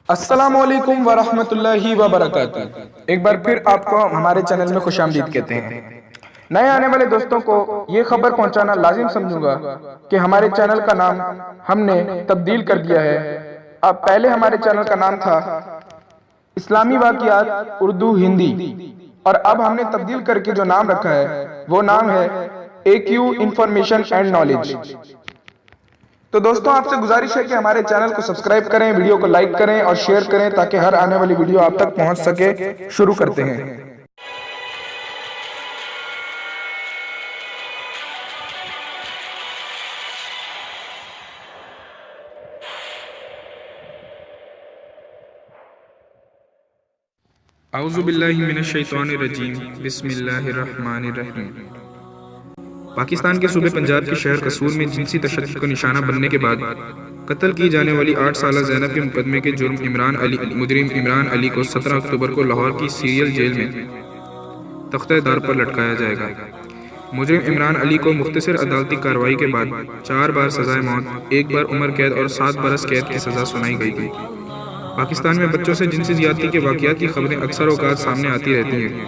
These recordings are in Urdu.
السلام علیکم ورحمۃ اللہ وبرکاتہ۔ ایک بار پھر آپ کو ہمارے چینل میں خوش آمدید کہتے ہیں۔ نئے آنے والے دوستوں کو یہ خبر پہنچانا لازم سمجھوں گا کہ ہمارے چینل کا نام ہم نے تبدیل کر دیا ہے۔ اب پہلے ہمارے چینل کا نام تھا اسلامی واقعات اردو ہندی، اور اب ہم نے تبدیل کر کے جو نام رکھا ہے وہ نام ہے اے کیو انفارمیشن اینڈ نالج۔ تو دوستوں، آپ سے گزارش ہے کہ ہمارے چینل کو سبسکرائب کریں، ویڈیو کو لائک کریں اور شیئر کریں تاکہ ہر آنے والی ویڈیو آپ تک پہنچ سکے۔ شروع کرتے ہیں۔ اعوذ باللہ من الشیطان الرجیم، بسم اللہ الرحمن الرحیم۔ پاکستان کے صوبے پنجاب کے شہر قصور میں جنسی تشدد کا نشانہ بننے کے بعد قتل کی جانے والی 8 سالہ زینب کے مقدمے کے جرم مجرم عمران علی کو 17 اکتوبر کو لاہور کی سیریل جیل میں تختہ دار پر لٹکایا جائے گا۔ مجرم عمران علی کو مختصر عدالتی کارروائی کے بعد 4 بار سزائے موت، 1 بار عمر قید اور 7 برس قید کی سزا سنائی گئی۔ پاکستان میں بچوں سے جنسی زیادتی کے واقعات کی خبریں اکثر اوقات سامنے آتی رہتی ہیں،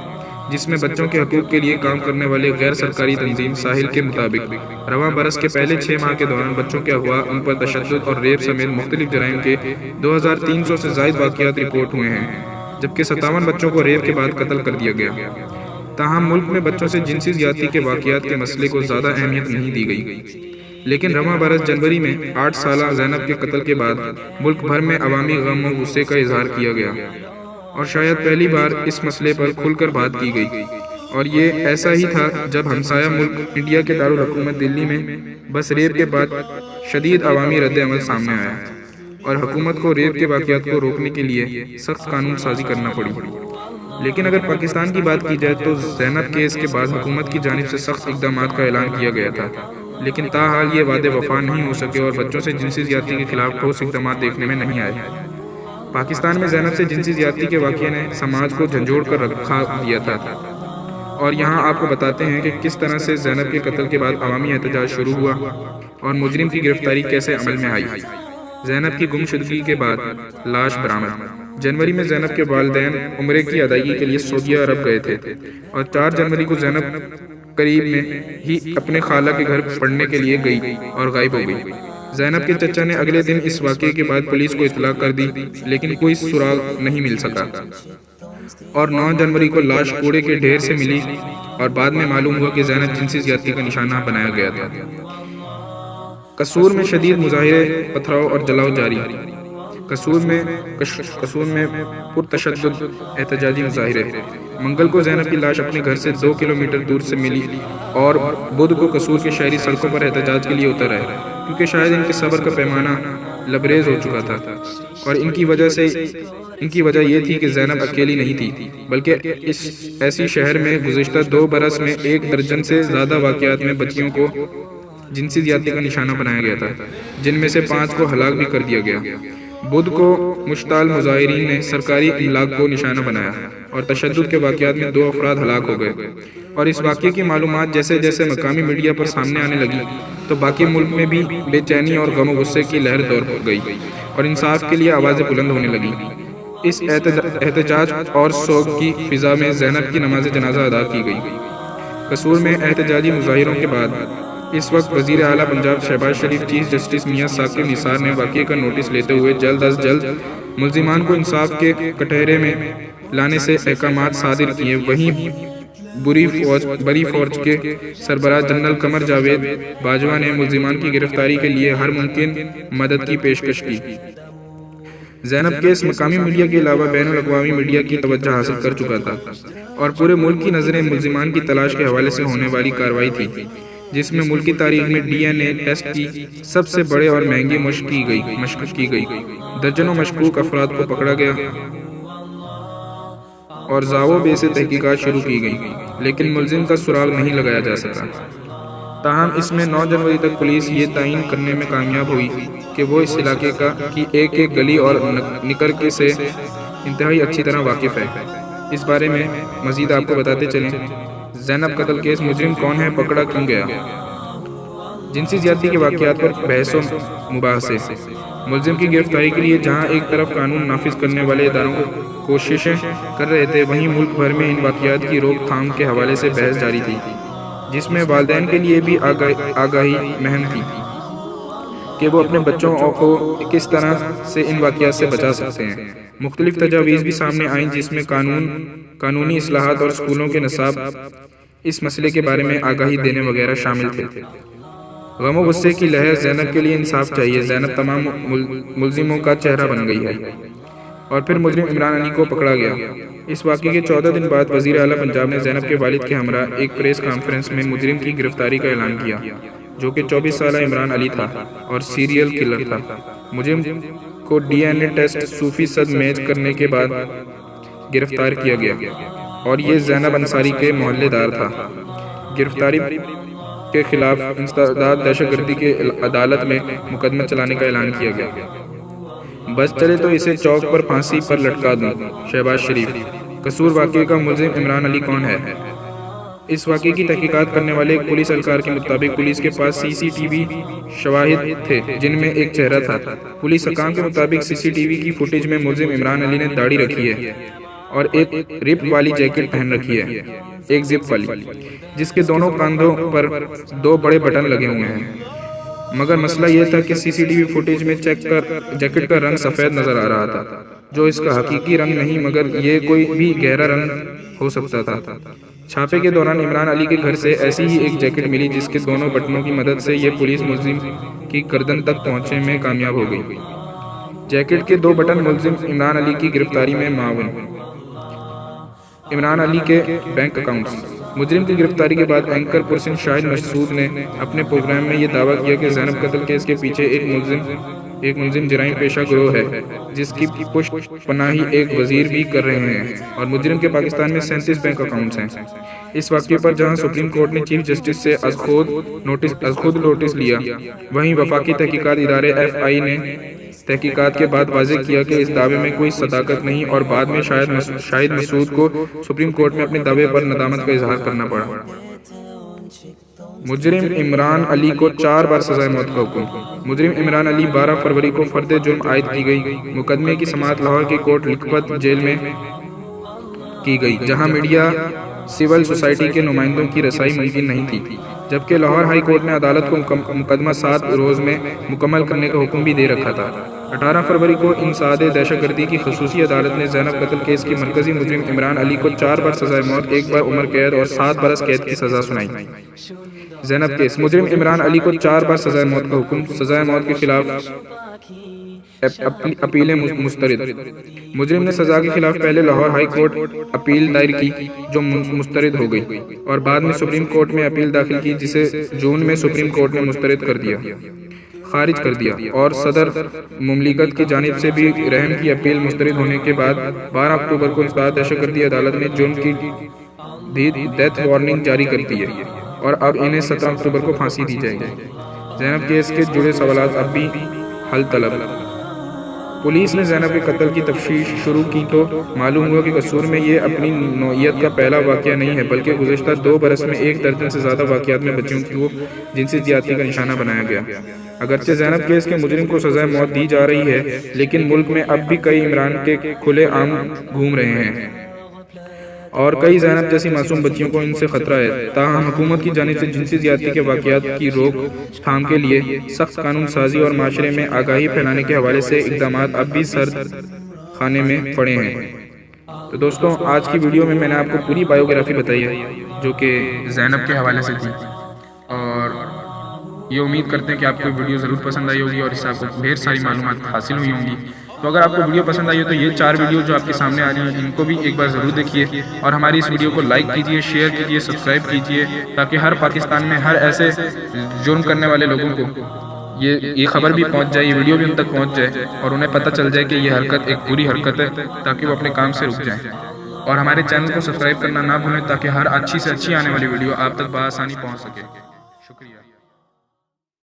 جس میں بچوں کے حقوق کے لیے کام کرنے والے غیر سرکاری تنظیم ساحل کے مطابق رواں برس کے پہلے 6 ماہ کے دوران بچوں کے اغوا، ان پر تشدد اور ریپ سمیت مختلف جرائم کے 2300 سے زائد واقعات رپورٹ ہوئے ہیں، جبکہ 57 بچوں کو ریپ کے بعد قتل کر دیا گیا۔ تاہم ملک میں بچوں سے جنسی زیادتی کے واقعات کے مسئلے کو زیادہ اہمیت نہیں دی گئی، لیکن رواں برس جنوری میں 8 سالہ زینب کے قتل کے بعد ملک بھر میں عوامی غم و غصے کا اظہار کیا گیا، اور شاید پہلی بار اس مسئلے پر کھل کر بات کی گئی۔ اور یہ ایسا ہی تھا جب ہمسایہ ملک انڈیا کے دارالحکومت دلی میں بس ریپ کے بعد شدید عوامی رد عمل سامنے آیا، اور حکومت کو ریپ کے واقعات کو روکنے کے لیے سخت قانون سازی کرنا پڑی۔ لیکن اگر پاکستان کی بات کی جائے تو زینب کیس کے بعد حکومت کی جانب سے سخت اقدامات کا اعلان کیا گیا تھا، لیکن تاحال یہ وعدے وفا نہیں ہو سکے اور بچوں سے جنسی زیادتی کے خلاف ٹھوس اقدامات دیکھنے میں نہیں آئے۔ پاکستان میں زینب سے جنسی زیادتی کے واقعے نے سماج کو جھنجھوڑ کر رکھا دیا تھا، اور یہاں آپ کو بتاتے ہیں کہ کس طرح سے زینب کے قتل کے بعد عوامی احتجاج شروع ہوا اور مجرم کی گرفتاری کیسے عمل میں آئی۔ زینب کی گمشدگی کے بعد لاش برآمد۔ جنوری میں زینب کے والدین عمرے کی ادائیگی کے لیے سعودیہ عرب گئے تھے، اور 4 جنوری کو زینب قریب میں ہی اپنے خالہ کے گھر پڑھنے کے لیے گئی اور غائب ہو گئی۔ زینب کے چچا نے اگلے دن اس واقعے کے بعد پولیس کو اطلاع کر دی، لیکن کوئی سراغ نہیں مل سکا، اور 9 جنوری کو لاش کوڑے کے ڈھیر سے ملی، اور بعد میں معلوم ہوا کہ زینب جنسی زیادتی کا نشانہ بنایا گیا تھا۔ قصور میں شدید مظاہرے، پتھراؤ اور جلاؤ جاری۔ قصور میں پرتشدد احتجاجی مظاہرے۔ منگل کو زینب کی لاش اپنے گھر سے 2 کلومیٹر دور سے ملی، اور بدھ کو قصور کے شہری سڑکوں پر احتجاج کے لیے اتر آئے، کیونکہ شاید ان کے صبر کا پیمانہ لبریز ہو چکا تھا، اور ان کی وجہ یہ تھی کہ زینب اکیلی نہیں تھی، بلکہ اس ایسی شہر میں گزشتہ 2 برس میں 1 درجن سے زیادہ واقعات میں بچیوں کو جنسی زیادتی کا نشانہ بنایا گیا تھا، جن میں سے 5 کو ہلاک بھی کر دیا گیا۔ بدھ کو مشتعل مظاہرین نے سرکاری املاک کو نشانہ بنایا، اور تشدد کے واقعات میں 2 افراد ہلاک ہو گئے، اور اس واقعے کی معلومات جیسے جیسے مقامی میڈیا پر سامنے آنے لگی تو باقی ملک میں بھی بے چینی اور غم و غصے کی لہر دور گئی، اور انصاف کے لیے آوازیں بلند ہونے لگیں۔ اس احتجاج اور سوگ کی فضا میں زینب کی نماز جنازہ ادا کی گئی۔ قصور میں احتجاجی مظاہروں کے بعد اس وقت وزیر اعلیٰ پنجاب شہباز شریف، چیف جسٹس میاں ثاقب نثار نے واقعے کا نوٹس لیتے ہوئے جلد از جلد ملزمان کو انصاف کے کٹہرے میں لانے سے احکامات صادر کیے۔ وہیں بری فورج کے سربراہ جنرل قمر جاوید باجوہ نے ملزمان کی گرفتاری کے لیے ہر ممکن مدد کی پیشکش کی۔ زینب کیس مقامی میڈیا کے علاوہ بین الاقوامی میڈیا کی توجہ حاصل کر چکا تھا، اور پورے ملک کی نظریں ملزمان کی تلاش کے حوالے سے ہونے والی کارروائی تھی، جس میں ملکی تاریخ میں DNA ٹیسٹ کی سب سے بڑے اور مہنگی مشق کی گئی۔ درجنوں مشکوک افراد کو پکڑا گیا اور زاویہ بے سے تحقیقات شروع کی گئی، لیکن ملزم کا سراغ نہیں لگایا جا سکا۔ تاہم اس میں 9 جنوری تک پولیس یہ تعین کرنے میں کامیاب ہوئی کہ وہ اس علاقے کی ایک گلی اور نکر سے انتہائی اچھی طرح واقف ہے۔ اس بارے میں مزید آپ کو بتاتے چلیں، زینب قتل کیس مجرم کون ہے، پکڑا کیوں گیا؟ جنسی زیادتی کے واقعات پر بحث و مباحثے۔ ملزم کی گرفتاری کے لیے جہاں ایک طرف قانون نافذ کرنے والے اداروں کوششیں کر رہے تھے، وہیں ملک بھر میں ان واقعات کی روک تھام کے حوالے سے بحث جاری تھی، جس میں والدین کے لیے بھی آگاہی مہم تھی کہ وہ اپنے بچوں کو کس طرح سے ان واقعات سے بچا سکتے ہیں۔ مختلف تجاویز بھی سامنے آئیں جس میں قانونی اصلاحات اور اسکولوں کے نصاب اس مسئلے کے بارے میں آگاہی دینے وغیرہ شامل تھے۔ غم و غصے کی لہر، زینب کے لیے انصاف چاہیے، زینب تمام ملزموں کا چہرہ بن گئی ہے اور پھر مجرم عمران علی کو پکڑا گیا۔ اس واقعے کے 14 دن بعد وزیر اعلیٰ پنجاب نے زینب کے والد کے ہمراہ ایک پریس کانفرنس میں مجرم کی گرفتاری کا اعلان کیا، جو کہ 24 سالہ عمران علی تھا اور سیریل کلر تھا۔ مجرم کو ڈی این اے ٹیسٹ صوفی صد میچ کرنے کے بعد گرفتار کیا گیا اور یہ زینب انصاری کے محلے دار تھا۔ گرفتاری کے خلاف انسداد دہشت گردی کی عدالت میں مقدمہ چلانے کا اعلان کیا گیا۔ بس چلے تو اسے چوک پر پھانسی پر لٹکا دوں، شہباز شریف۔ قصور واقعے کا ملزم عمران علی کون ہے؟ اس واقعے کی تحقیقات کرنے والے ایک پولیس اہلکار کے مطابق پولیس کے پاس سی سی ٹی وی شواہد تھے جن میں ایک چہرہ تھا۔ پولیس حکام کے مطابق سی سی ٹی وی کی فوٹیج میں ملزم عمران علی نے داڑھی رکھی ہے اور ایک رپ والی جیکٹ پہن رکھی ہے، ایک زپ والی، جس کے دونوں کاندھوں پر 2 بڑے بٹن لگے ہوئے ہیں۔ مگر مسئلہ یہ تھا کہ سی سی ٹی وی فوٹیج میں جیکٹ کا رنگ سفید نظر آ رہا تھا، جو اس کا حقیقی رنگ نہیں مگر یہ کوئی بھی گہرا رنگ ہو سکتا تھا۔ چھاپے کے دوران عمران علی کے گھر سے ایسی ہی ایک جیکٹ ملی جس کے دونوں بٹنوں کی مدد سے یہ پولیس ملزم کی گردن تک پہنچنے میں کامیاب ہو گئی۔ جیکٹ کے 2 بٹن ملزم عمران علی کی گرفتاری میں معاون۔ عمران علی کے بینک اکاؤنٹس۔ مجرم کی گرفتاری کے بعد اینکر پرسن شاہد مسعود نے اپنے پروگرام میں یہ دعویٰ کیا کہ زینب قتل کیس کے پیچھے ایک ملزم جرائم پیشہ گروہ ہے جس کی پشت پناہی ایک وزیر بھی کر رہے ہیں، اور مجرم کے پاکستان میں 37 بینک اکاؤنٹس ہیں۔ اس واقعے پر جہاں سپریم کورٹ نے چیف جسٹس سے از خود نوٹس لیا، وہیں وفاقی تحقیقات ادارے ایف آئی نے تحقیقات کے بعد واضح کیا کہ اس دعوے میں کوئی صداقت نہیں، اور بعد میں شاہد مسعود کو سپریم کورٹ میں اپنے دعوے پر ندامت کا اظہار کرنا پڑا۔ مجرم عمران علی کو 4 بار سزائے موت کا حکم۔ مجرم عمران علی 12 فروری کو فرد جرم عائد کی گئی۔ مقدمے کی سماعت لاہور کی کوٹ لکھپت جیل میں کی گئی، جہاں میڈیا سول سوسائٹی کے نمائندوں کی رسائی ممکن نہیں تھی، جبکہ لاہور ہائی کورٹ نے عدالت کو مقدمہ 7 روز میں مکمل کرنے کا حکم بھی دے رکھا تھا۔ 18 فروری کو انسداد دہشت گردی کی خصوصی عدالت نے زینب قتل کیس کے مرکزی مجرم عمران علی کو 4 بار سزائے موت، 1 بار عمر قید اور 7 برس قید کی سزا سنائی۔ زینب کیس۔ مجرم عمران علی کو 4 بار سزائے موت کا حکم، سزائے موت کے خلاف اپیلیں مسترد۔ مجرم نے سزا کے خلاف پہلے لاہور ہائی کورٹ اپیل دائر کی جو مسترد ہو گئی، اور بعد میں سپریم کورٹ میں اپیل داخل کی جسے جون میں سپریم کورٹ نے خارج کر دیا، اور صدر مملکت کی جانب سے بھی رحم کی اپیل مسترد ہونے کے بعد 12 اکتوبر کو انسداد دہشت گردی عدالت نے جرم کی ڈیتھ وارننگ جاری کر دی ہے، اور اب انہیں 17 اکتوبر کو پھانسی دی جائے گی۔ زینب کیس کے جڑے سوالات اب بھی حل طلب۔ پولیس نے زینب کے قتل کی تفتیش شروع کی تو معلوم ہوا کہ قصور میں یہ اپنی نوعیت کا پہلا واقعہ نہیں ہے، بلکہ گزشتہ 2 برس میں 1 درجن سے زیادہ واقعات میں بچیوں کو جنسی زیادتی کا نشانہ بنایا گیا۔ اگرچہ زینب کیس کے مجرم کو سزائے موت دی جا رہی ہے، لیکن ملک میں اب بھی کئی عمران کے کھلے عام گھوم رہے ہیں، اور کئی زینب جیسی معصوم بچیوں کو ان سے خطرہ ہے۔ تاہم حکومت کی جانب سے جنسی زیادتی کے واقعات کی روک تھام کے لیے سخت قانون سازی اور معاشرے میں آگاہی پھیلانے کے حوالے سے اقدامات اب بھی سرد خانے میں پڑے ہیں۔ تو دوستوں، آج کی ویڈیو میں نے آپ کو پوری بایوگرافی بتائی ہے جو کہ زینب کے حوالے سے تھی، اور یہ امید کرتے ہیں کہ آپ کو ویڈیو ضرور پسند آئی ہوگی اور اس سے آپ کو ڈھیر ساری معلومات حاصل ہوئی ہوں گی۔ تو اگر آپ کو ویڈیو پسند آئی ہو تو یہ 4 ویڈیو جو آپ کے سامنے آ رہی ہیں ان کو بھی ایک بار ضرور دیکھیے، اور ہماری اس ویڈیو کو لائک کیجیے، شیئر کیجیے، سبسکرائب کیجیے، تاکہ ہر پاکستان میں ہر ایسے جرم کرنے والے لوگوں کو یہ خبر بھی پہنچ جائے، یہ ویڈیو بھی ان تک پہنچ جائے، اور انہیں پتہ چل جائے کہ یہ حرکت ایک بری حرکت ہے، تاکہ وہ اپنے کام سے رک جائیں۔ اور ہمارے چینل کو سبسکرائب کرنا نہ بھولیں تاکہ ہر اچھی سے اچھی آنے والی ویڈیو آپ تک بآسانی پہنچ سکے۔